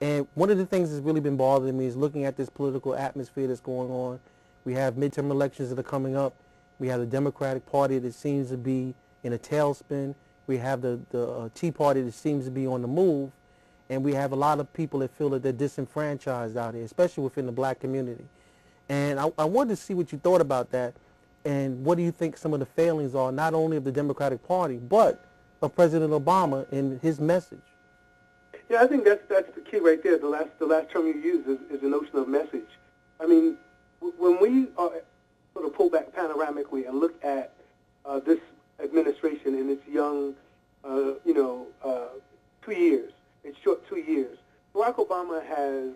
And one of the things that's really been bothering me is looking at this political atmosphere that's going on. We have midterm elections that are coming up. We have the Democratic Party that seems to be in a tailspin. We have the Tea Party that seems to be on the move. And we have a lot of people that feel that they're disenfranchised out here, especially within the black community. And I wanted to see what you thought about that, and what do you think some of the failings are, not only of the Democratic Party, but of President Obama in his message. Yeah, I think that's the key right there. The last term you used is the notion of message. I mean, when we sort of pull back panoramically and look at this administration in its young, 2 years, its short 2 years, Barack Obama has,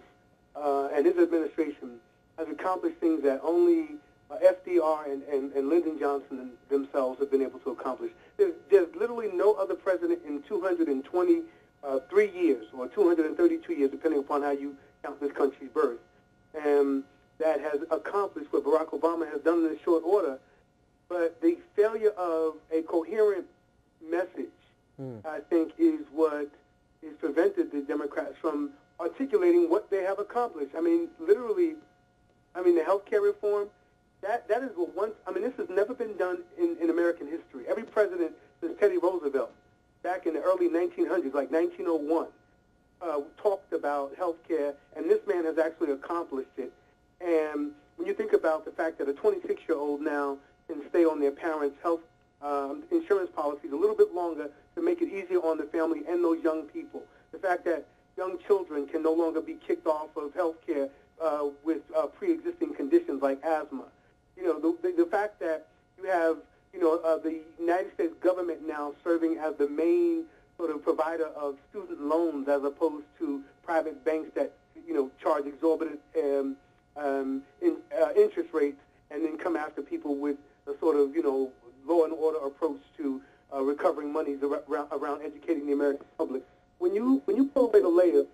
and his administration has accomplished things that only FDR and Lyndon Johnson themselves have been able to accomplish. There's literally no other president in 223 years or 232 years, depending upon how you count this country's birth, that has accomplished what Barack Obama has done in a short order. But the failure of a coherent message, I think, is what has prevented the Democrats from articulating what they have accomplished. I mean, literally, the health care reform, that is what once, this has never been done in American history. Every president since Teddy Roosevelt, back in the early 1900s, like 1901, talked about health care, and this man has actually accomplished it. And when you think about the fact that a 26-year-old now can stay on their parents' health insurance policies a little bit longer to make it easier on the family and those young people, the fact that young children can no longer be kicked off of health care with pre-existing conditions like asthma. The fact that you have, the United States government now serving as the main sort of provider of student loans as opposed to private banks that, charge exorbitant interest rates and then come after people with a sort of, law and order approach to recovering monies around educating the American public. When you pull away the layers,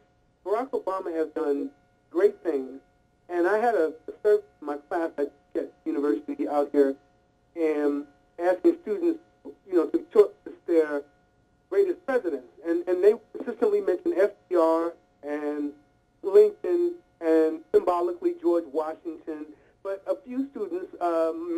Barack Obama has done great things. And I had a service in my class at University out here, and asking students, to shortlist their greatest presidents. And they consistently mentioned FDR and Lincoln and symbolically George Washington. But a few students,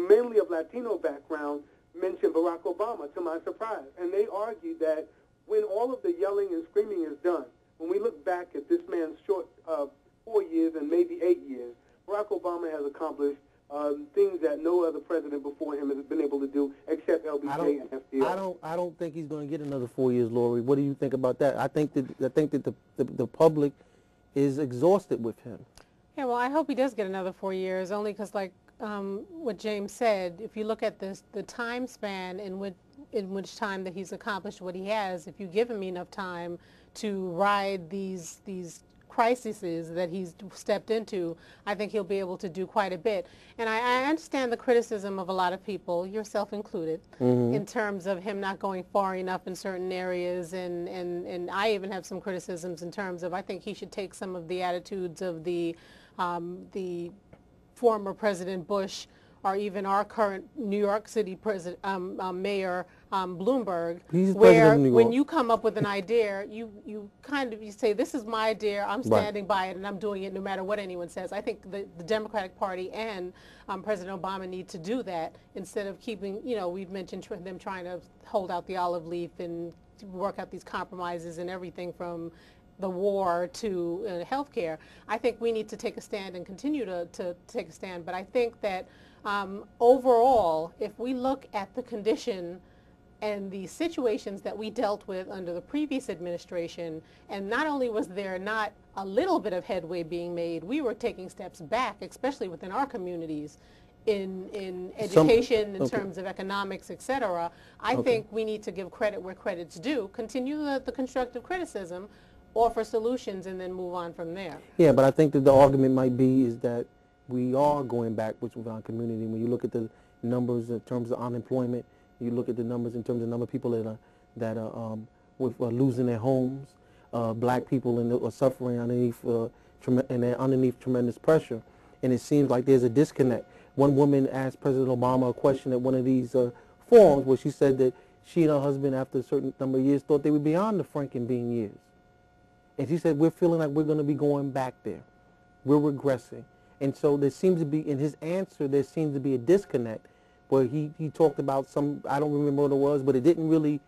mainly of Latino background, mentioned Barack Obama, to my surprise. And they argued that when all of the yelling and screaming is done, when we look back at this man's short 4 years and maybe 8 years, Barack Obama has accomplished things that no other president before him has been able to do, except LBJ and FDR. I don't think he's going to get another 4 years, Lorie. What do you think about that? I think that the public is exhausted with him. Yeah, well, I hope he does get another 4 years, only because, like what James said, if you look at the time span in which time that he's accomplished what he has, if you give him enough time to ride these crises that he's stepped into, I think he'll be able to do quite a bit. And I understand the criticism of a lot of people, yourself included, in terms of him not going far enough in certain areas, and I even have some criticisms in terms of I think he should take some of the attitudes of the former President Bush, or even our current New York City Mayor Bloomberg, where when you come up with an idea, you say, this is my idea, I'm standing by it, and I'm doing it no matter what anyone says. I think the Democratic Party and President Obama need to do that instead of keeping, we've mentioned them trying to hold out the olive leaf and work out these compromises and everything from the war to health care. I think we need to take a stand and continue to take a stand. But I think that overall, if we look at the condition and the situations that we dealt with under the previous administration, and not only was there not a little bit of headway being made, we were taking steps back, especially within our communities, in education, in terms of economics, etc. I think we need to give credit where credit's due, continue the constructive criticism, offer solutions, and then move on from there. Yeah, but I think that the argument might be is that we are going backwards with our community. When you look at the numbers in terms of unemployment, you look at the numbers in terms of the number of people that are losing their homes, black people are suffering underneath tremendous pressure, and it seems like there's a disconnect. One woman asked President Obama a question at one of these forums where she said that she and her husband, after a certain number of years, thought they were beyond the Frankenbean years. And she said, we're feeling like we're going to be going back there. We're regressing. And so there seems to be, in his answer, there seems to be a disconnect where he talked about some, I don't remember what it was, but it didn't really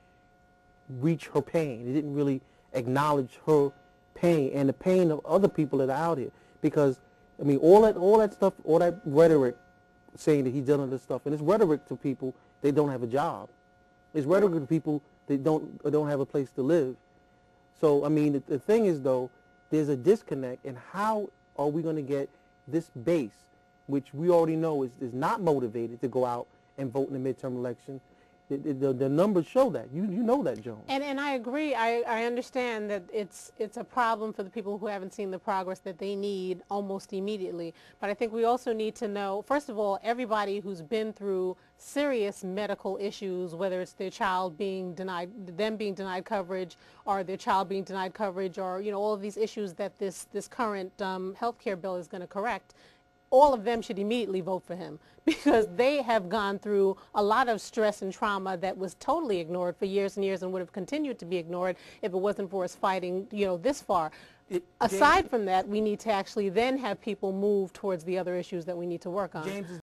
reach her pain. It didn't really acknowledge her pain and the pain of other people that are out here. Because, I mean, all that stuff, all that rhetoric saying that he's done all this stuff, and it's rhetoric to people that don't have a job. It's rhetoric to people that don't have a place to live. So, I mean, the thing is, though, there's a disconnect, and how are we going to get this base, which we already know is not motivated to go out and vote in the midterm election? The numbers show that. You know that, Joan. And I agree. I understand that it's a problem for the people who haven't seen the progress that they need almost immediately. But I think we also need to know, first of all, everybody who's been through serious medical issues, whether it's their child being denied, them being denied coverage, or their child being denied coverage, or all of these issues that this current health care bill is going to correct. All of them should immediately vote for him, because they have gone through a lot of stress and trauma that was totally ignored for years and years and would have continued to be ignored if it wasn't for us fighting, this far. Aside from that, we need to actually then have people move towards the other issues that we need to work on.